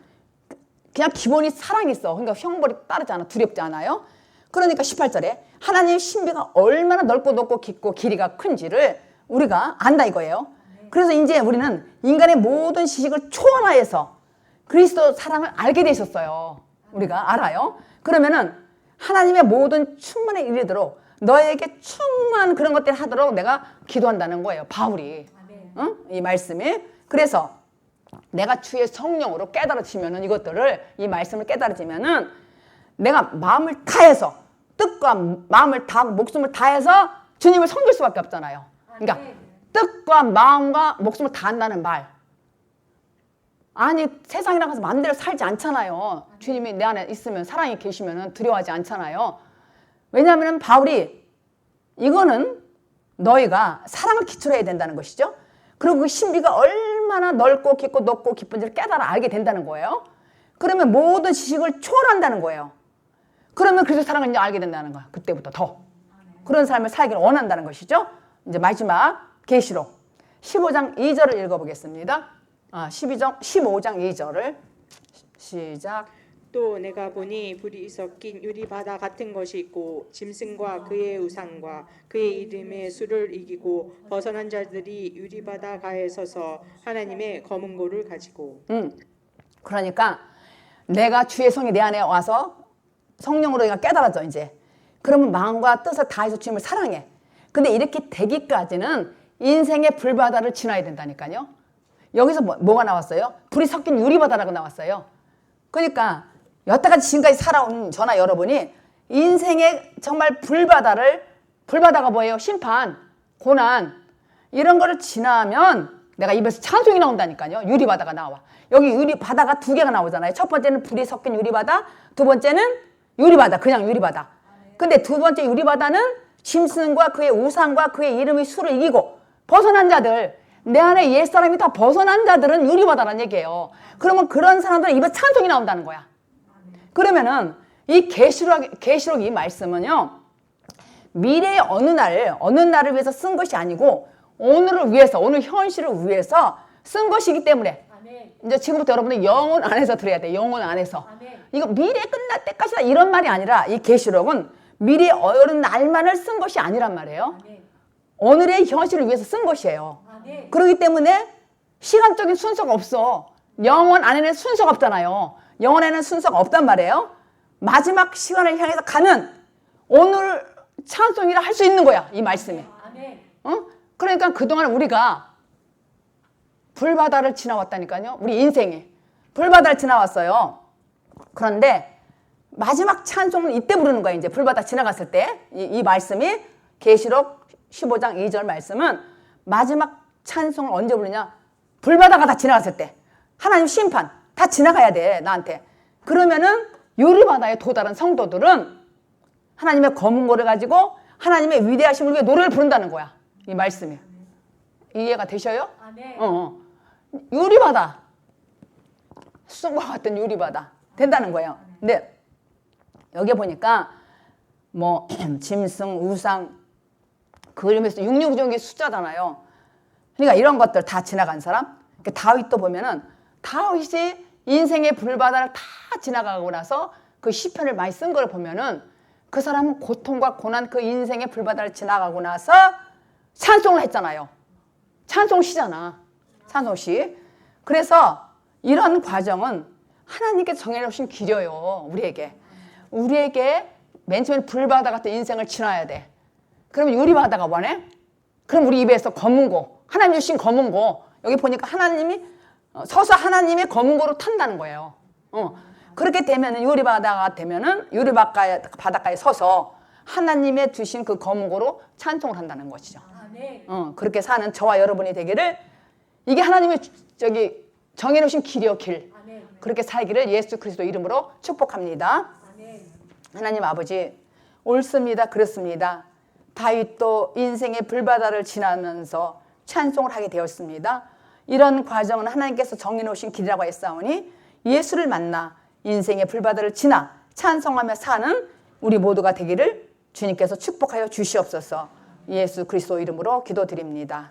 그냥 기본이 사랑이 있어. 그러니까 형벌이 따르지 않아. 두렵지 않아요. 그러니까 18절에 하나님의 신비가 얼마나 넓고 높고 깊고 길이가 큰지를 우리가 안다 이거예요. 그래서 이제 우리는 인간의 모든 지식을 초월하여서 그리스도 사랑을 알게 되셨어요. 우리가 알아요. 그러면은 하나님의 모든 충만에 이르도록 너에게 충만 그런 것들 하도록 내가 기도한다는 거예요. 바울이. 응? 이 말씀이. 그래서 내가 주의 성령으로 깨달아지면은 이것들을 이 말씀을 깨달아지면은 내가 마음을 다해서 뜻과 마음을 다하고 목숨을 다해서 주님을 섬길 수밖에 없잖아요. 그러니까 뜻과 마음과 목숨을 다한다는 말. 아니 세상이랑 가서 마음대로 살지 않잖아요. 주님이 내 안에 있으면 사랑이 계시면 두려워하지 않잖아요. 왜냐하면 바울이 이거는 너희가 사랑을 기초로 해야 된다는 것이죠. 그리고 그 신비가 얼마나 넓고 깊고 높고 깊은지를 깨달아 알게 된다는 거예요. 그러면 모든 지식을 초월한다는 거예요. 그러면 그리스도 사랑을 이제 알게 된다는 거야. 그때부터 더 그런 삶을 살기를 원한다는 것이죠. 이제 마지막 계시록 15장 2절을 읽어보겠습니다. 15장 2절을 시작. 또 내가 보니 불이 섞인 유리바다 같은 것이 있고 짐승과 그의 우상과 그의 이름의 수를 이기고 벗어난 자들이 유리바다 가에 서서 하나님의 검은 고를 가지고. 그러니까 내가 주의 성이 내 안에 와서 성령으로 내가 깨달아져 이제. 그러면 마음과 뜻을 다해서 주님을 사랑해. 근데 이렇게 되기까지는 인생의 불바다를 지나야 된다니까요. 여기서 뭐가 나왔어요? 불이 섞인 유리바다라고 나왔어요. 그러니까 여태까지 지금까지 살아온 저나 여러분이 인생의 정말 불바다가 뭐예요? 심판, 고난 이런 거를 지나면 내가 입에서 찬송이 나온다니까요. 유리바다가 나와. 여기 유리바다가 두 개가 나오잖아요. 첫 번째는 불이 섞인 유리바다, 두 번째는 유리바다, 그냥 유리바다. 근데 두 번째 유리바다는 짐승과 그의 우상과 그의 이름의 수를 이기고 벗어난 자들, 내 안에 옛사람이 다 벗어난 자들은 유리바다라는 얘기예요. 그러면 그런 사람들은 입에 찬송이 나온다는 거야. 그러면은 이 계시록 이 말씀은요, 미래의 어느 날을 위해서 쓴 것이 아니고 오늘을 위해서, 오늘 현실을 위해서 쓴 것이기 때문에 이제 지금부터 여러분들 영혼 안에서 들어야 돼. 영혼 안에서. 이거 미래 끝날 때까지다 이런 말이 아니라 이 계시록은 미래의 어느 날만을 쓴 것이 아니란 말이에요. 오늘의 현실을 위해서 쓴 것이에요. 그렇기 때문에 시간적인 순서가 없어. 영혼 안에는 순서가 없잖아요. 영혼에는 순서가 없단 말이에요. 마지막 시간을 향해서 가는 오늘 찬송이라 할 수 있는 거야. 이 말씀이. 그러니까 그동안 우리가 불바다를 지나왔다니까요. 우리 인생에 불바다를 지나왔어요. 그런데 마지막 찬송은 이때 부르는 거야. 이제 불바다 지나갔을 때 이 말씀이 계시록 15장 2절 말씀은 마지막 찬송을 언제 부르냐? 불바다가 다 지나갔을 때. 하나님 심판 다 지나가야 돼. 나한테. 그러면은 유리바다에 도달한 성도들은 하나님의 검은 고를 가지고 하나님의 위대하심을 위해 노래를 부른다는 거야. 이 말씀이. 이해가 되셔요? 유리바다. 쑥과 같은 유리바다. 된다는 거예요. 근데 여기 보니까 뭐 짐승, 우상 그 이름에서 666이 숫자잖아요. 그러니까 이런 것들 다 지나간 사람. 다윗도 보면은 다윗이 인생의 불바다를 다 지나가고 나서 그 시편을 많이 쓴 걸 보면은 그 사람은 고통과 고난 그 인생의 불바다를 지나가고 나서 찬송을 했잖아요. 찬송시잖아. 찬송시. 그래서 이런 과정은 하나님께서 정해놓으신 길이에요. 우리에게 맨 처음에 불바다 같은 인생을 지나야 돼. 그러면 유리바다가 뭐네? 그럼 우리 입에서 검은고, 하나님 주신 검은고, 여기 보니까 하나님이 서서 하나님의 검은고로 탄다는 거예요. 그렇게 되면은 유리바다가 되면은 바닷가에 서서 하나님의 주신 그 검은고로 찬송을 한다는 것이죠. 그렇게 사는 저와 여러분이 되기를, 이게 하나님의 정해놓으신 길이요, 길. 그렇게 살기를 예수 그리스도 이름으로 축복합니다. 하나님 아버지, 옳습니다. 그렇습니다. 다윗도 인생의 불바다를 지나면서 찬송을 하게 되었습니다. 이런 과정은 하나님께서 정해놓으신 길이라고 했사오니 예수를 만나 인생의 불바다를 지나 찬송하며 사는 우리 모두가 되기를 주님께서 축복하여 주시옵소서. 예수 그리스도 이름으로 기도드립니다.